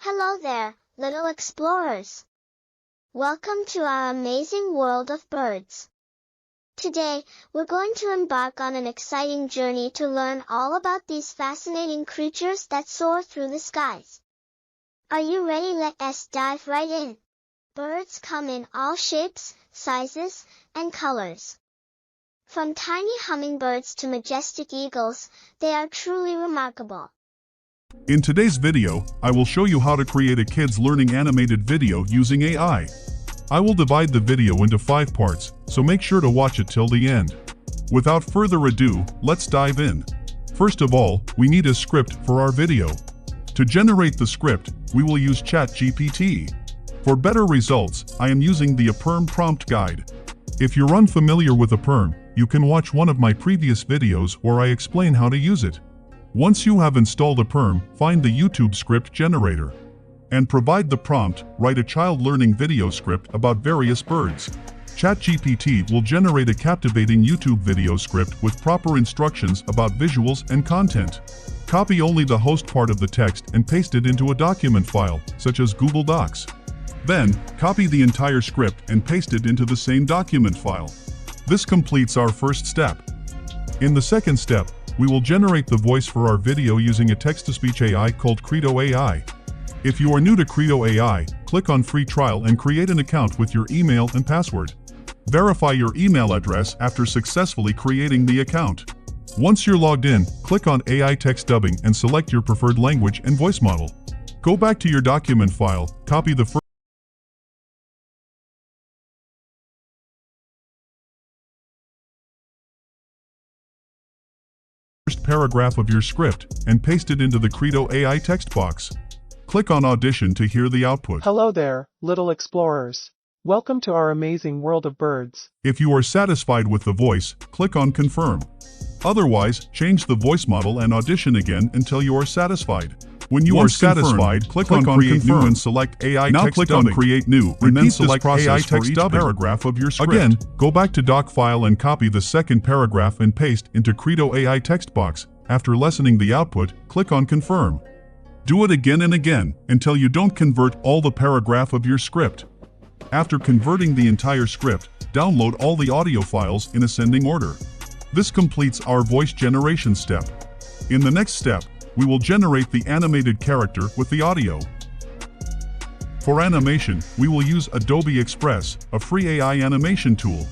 Hello there, little explorers. Welcome to our amazing world of birds. Today, we're going to embark on an exciting journey to learn all about these fascinating creatures that soar through the skies. Are you ready? Let us dive right in. Birds come in all shapes, sizes, and colors. From tiny hummingbirds to majestic eagles, they are truly remarkable. In today's video, I will show you how to create a kids learning animated video using AI. I will divide the video into 5 parts, so make sure to watch it till the end. Without further ado, let's dive in. First of all, we need a script for our video. To generate the script, we will use ChatGPT. For better results, I am using the APERM prompt guide. If you're unfamiliar with APERM, you can watch one of my previous videos where I explain how to use it. Once you have installed APERM, find the YouTube script generator and provide the prompt, write a child learning video script about various birds. ChatGPT will generate a captivating YouTube video script with proper instructions about visuals and content. Copy only the host part of the text and paste it into a document file, such as Google Docs. Then, copy the entire script and paste it into the same document file. This completes our first step. In the second step, we will generate the voice for our video using a text-to-speech AI called Credo AI. If you are new to Credo AI, click on Free Trial and create an account with your email and password. Verify your email address after successfully creating the account. Once you're logged in, click on AI Text Dubbing and select your preferred language and voice model. Go back to your document file, copy the first paragraph of your script and paste it into the Credo AI text box. Click on Audition to hear the output. Hello there, little explorers. Welcome to our amazing world of birds. If you are satisfied with the voice, click on Confirm. Otherwise, change the voice model and audition again until you are satisfied. When you are satisfied, click on Create New and select AI Now Text click Dubbing. on Create New and then select AI Text Dubbing paragraph of your script. Again, go back to Doc File and copy the second paragraph and paste into Credo AI text box. After lessening the output, click on Confirm. Do it again and again until you don't convert all the paragraph of your script. After converting the entire script, download all the audio files in ascending order. This completes our voice generation step. In the next step, we will generate the animated character with the audio. For animation, we will use Adobe Express, a free AI animation tool.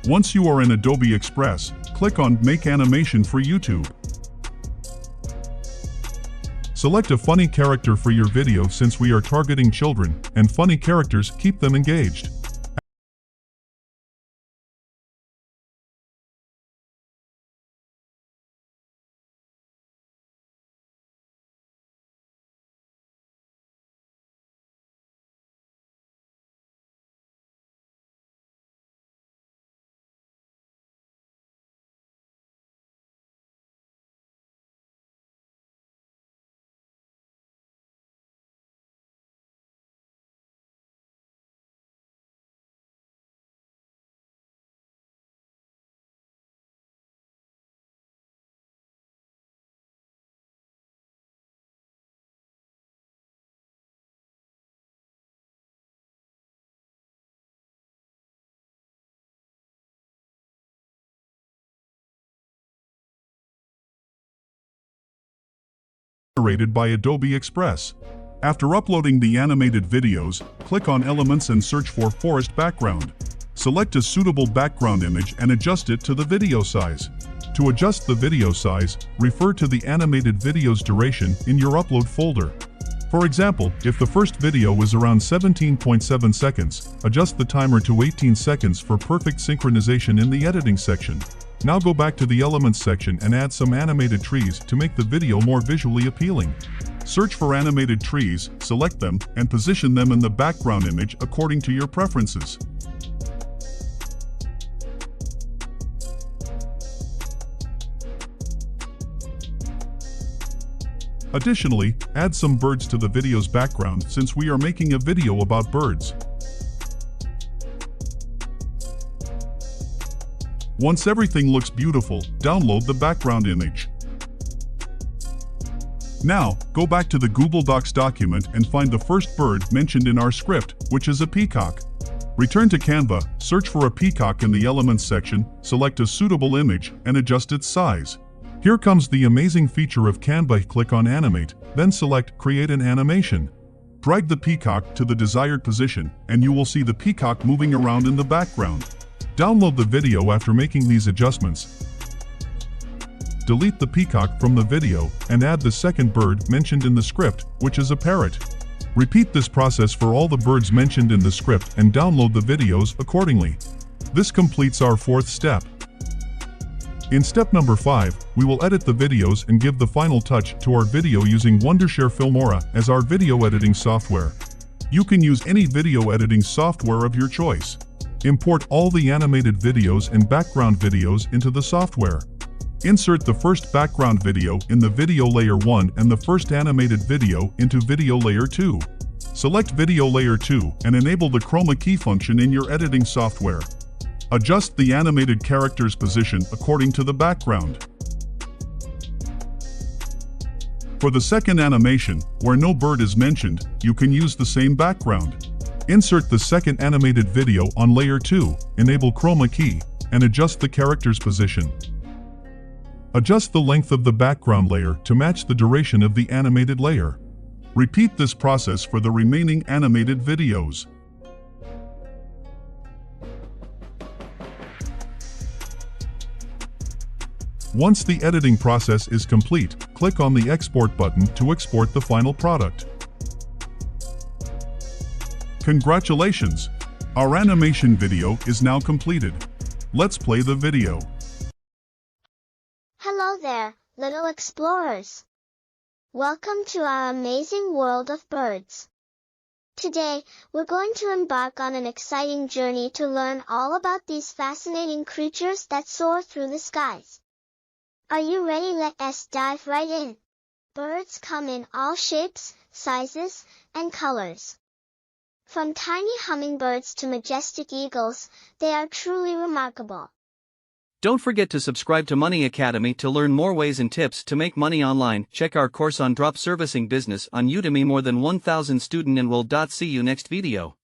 Once you are in Adobe Express, click on Make Animation for YouTube. Select a funny character for your video since we are targeting children, and funny characters keep them engaged. Generated by Adobe Express. After uploading the animated videos, click on Elements and search for Forest Background. Select a suitable background image and adjust it to the video size. To adjust the video size, refer to the animated video's duration in your upload folder. For example, if the first video was around 17.7 seconds, adjust the timer to 18 seconds for perfect synchronization in the editing section. Now go back to the Elements section and add some animated trees to make the video more visually appealing. Search for animated trees, select them, and position them in the background image according to your preferences. Additionally, add some birds to the video's background since we are making a video about birds. Once everything looks beautiful, download the background image. Now, go back to the Google Docs document and find the first bird mentioned in our script, which is a peacock. Return to Canva, search for a peacock in the Elements section, select a suitable image, and adjust its size. Here comes the amazing feature of Canva. Click on Animate, then select Create an Animation. Drag the peacock to the desired position, and you will see the peacock moving around in the background. Download the video after making these adjustments. Delete the peacock from the video and add the second bird mentioned in the script, which is a parrot. Repeat this process for all the birds mentioned in the script and download the videos accordingly. This completes our fourth step. In step number 5, we will edit the videos and give the final touch to our video using Wondershare Filmora as our video editing software. You can use any video editing software of your choice. Import all the animated videos and background videos into the software. Insert the first background video in the video layer 1 and the first animated video into video layer 2. Select video layer 2 and enable the chroma key function in your editing software. Adjust the animated character's position according to the background. For the second animation, where no bird is mentioned, you can use the same background. Insert the second animated video on layer 2, enable chroma key, and adjust the character's position. Adjust the length of the background layer to match the duration of the animated layer. Repeat this process for the remaining animated videos. Once the editing process is complete, click on the Export button to export the final product. Congratulations! Our animation video is now completed. Let's play the video. Hello there, little explorers. Welcome to our amazing world of birds. Today, we're going to embark on an exciting journey to learn all about these fascinating creatures that soar through the skies. Are you ready? Let us dive right in. Birds come in all shapes, sizes, and colors. From tiny hummingbirds to majestic eagles, they are truly remarkable. Don't forget to subscribe to Money Academy to learn more ways and tips to make money online. Check our course on drop servicing business on Udemy. More than 1,000 student enrolled. See you next video.